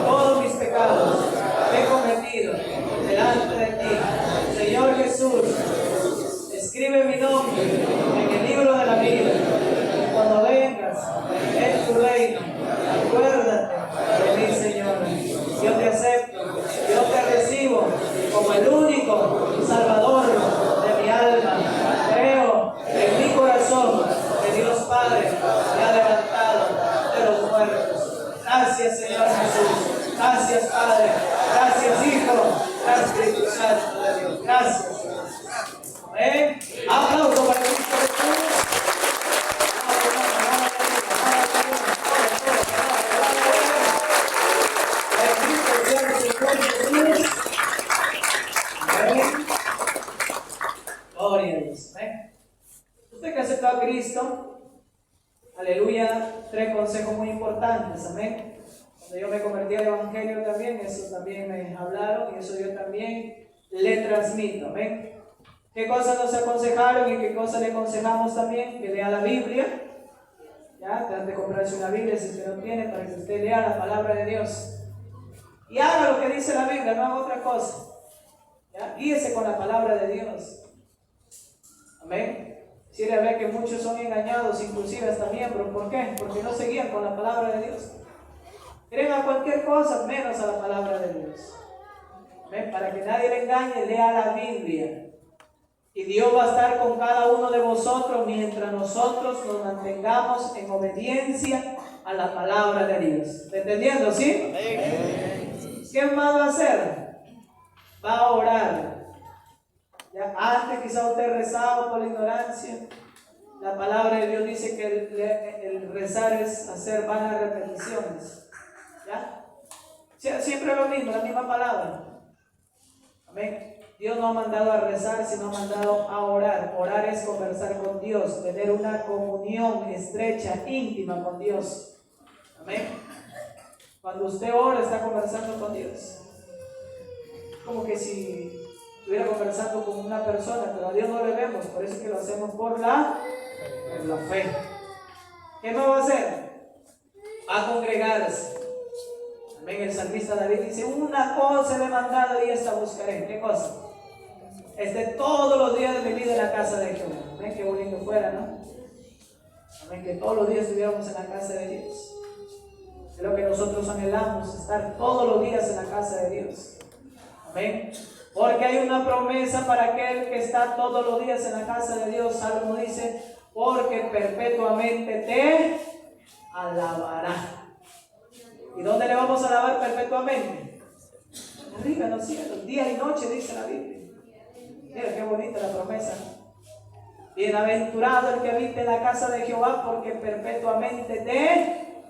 todos mis pecados que he cometido delante de ti. Señor Jesús, escribe mi nombre en el libro de la vida. Y cuando vengas en tu reino, acuérdate de mí, Señor. Yo te acepto, yo te recibo como el único Salvador de mi alma. Creo en mi corazón que Dios Padre me ha levantado de los muertos. Gracias, Señor Jesús. Gracias, Padre. Gracias, Hijo. Gracias, Espíritu Santo de Dios. Gracias. Amén. Aplauso para Cristo Jesús. Gloria a Dios. Amén. Usted que ha aceptado a Cristo, aleluya, 3 consejos muy importantes. Amén. Cuando yo me convertí al Evangelio también, eso también me hablaron y eso yo también le transmito. Amén. ¿Qué cosas nos aconsejaron y qué cosas le aconsejamos también? Que lea la Biblia. Ya, trate de comprarse una Biblia si usted no tiene, para que usted lea la palabra de Dios. Y haga lo que dice la Biblia, no haga otra cosa. ¿Ya? Guíese con la palabra de Dios. Amén. Si le ve que muchos son engañados, inclusive hasta miembros. ¿Por qué? Porque no se guían con la palabra de Dios. Creen a cualquier cosa menos a la palabra de Dios. Amén. Para que nadie le engañe, lea la Biblia. Y Dios va a estar con cada uno de vosotros mientras nosotros nos mantengamos en obediencia a la palabra de Dios. ¿Está entendiendo? ¿Sí? Amén. ¿Qué más va a hacer? Va a orar. Ya antes quizá usted rezaba por la ignorancia. La palabra de Dios dice que el rezar es hacer vanas repeticiones. ¿Ya? Siempre lo mismo, la misma palabra. Amén. Dios no ha mandado a rezar, sino ha mandado a orar. Orar es conversar con Dios, tener una comunión estrecha, íntima con Dios. Amén. Cuando usted ora, está conversando con Dios. Como que si estuviera conversando con una persona, pero a Dios no le vemos, por eso es que lo hacemos por la fe. ¿Qué no va a hacer? a congregarse. Amén. El salmista David dice: una cosa he demandado y esta buscaré. ¿Qué cosa? Todos los días de mi vida en la casa de Jehová. Amén. Qué bonito fuera, ¿no? Amén. Que todos los días estuviéramos en la casa de Dios. Es lo que nosotros anhelamos, estar todos los días en la casa de Dios. Amén. Porque hay una promesa para aquel que está todos los días en la casa de Dios. Salmo dice: porque perpetuamente te alabará. ¿Y dónde le vamos a alabar perpetuamente? Arriba en los cielos, día y noche, dice la Biblia. Mira qué bonita la promesa. Bienaventurado el que habita en la casa de Jehová, porque perpetuamente te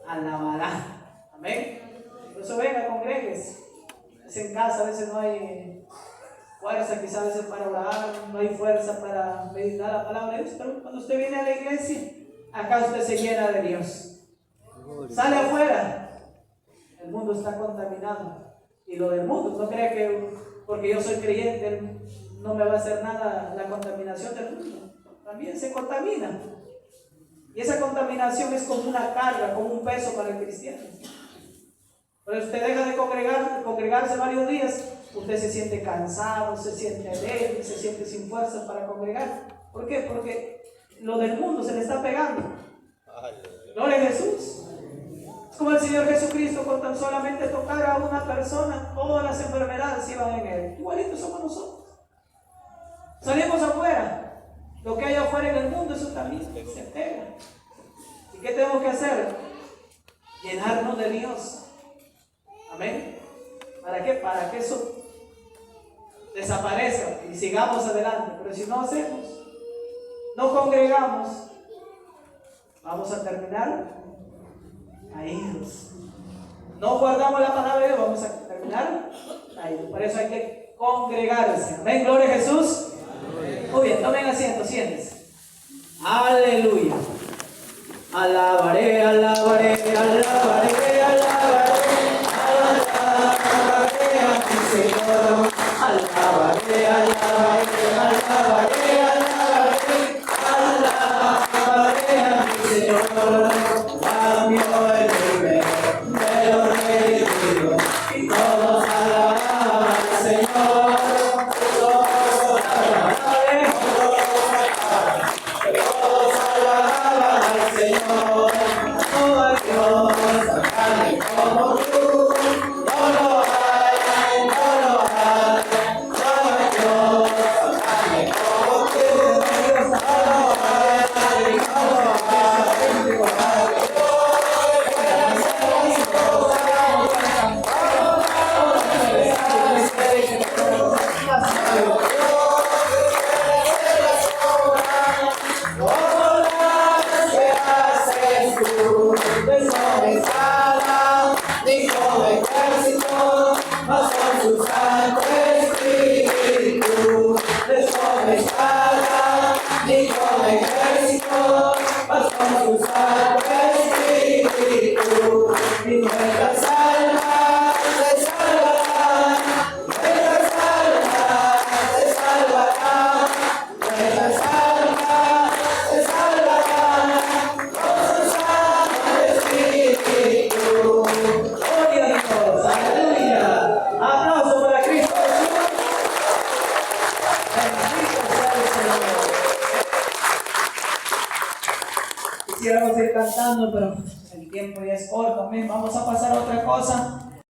alabará. Amén. Por eso venga, congregues. Es en casa, a veces no hay fuerza, quizás a veces para orar, no hay fuerza para meditar la palabra de Dios, pero cuando usted viene a la iglesia, acá usted se llena de Dios. Sale afuera, el mundo está contaminado. Y lo del mundo, no crea que porque yo soy creyente no me va a hacer nada la contaminación del mundo. También se contamina. Y esa contaminación es como una carga, como un peso para el cristiano. Pero usted deja de congregarse varios días, usted se siente cansado, se siente débil, se siente sin fuerza para congregar. ¿Por qué? Porque lo del mundo se le está pegando. Gloria a Jesús. Es como el Señor Jesucristo, con tan solamente tocar a una persona, todas las enfermedades iban en él. Igualitos somos nosotros. Salimos afuera. Lo que hay afuera en el mundo, eso también se pega. ¿Y qué tenemos que hacer? Llenarnos de Dios. Amén. ¿Para qué? Para que eso desaparezca y sigamos adelante. Pero si no hacemos, no congregamos, vamos a terminar caídos. No guardamos la palabra de Dios, vamos a terminar caídos. Por eso hay que congregarse. Amén. Gloria a Jesús. Muy bien, tomen asiento, siéntense. Aleluya. Alabaré, alabaré, alabaré, alabaré. Alabaré a mi Señor, alabaré, alabaré, alabaré, alabaré, alabaré a mi Señor, cambio el rey de los reyes y todos alaban al Señor, todos alaban al Señor, no hay Dios tan como tú. Quisiéramos ir cantando, pero el tiempo ya es corto. Amén. Vamos a pasar a otra cosa.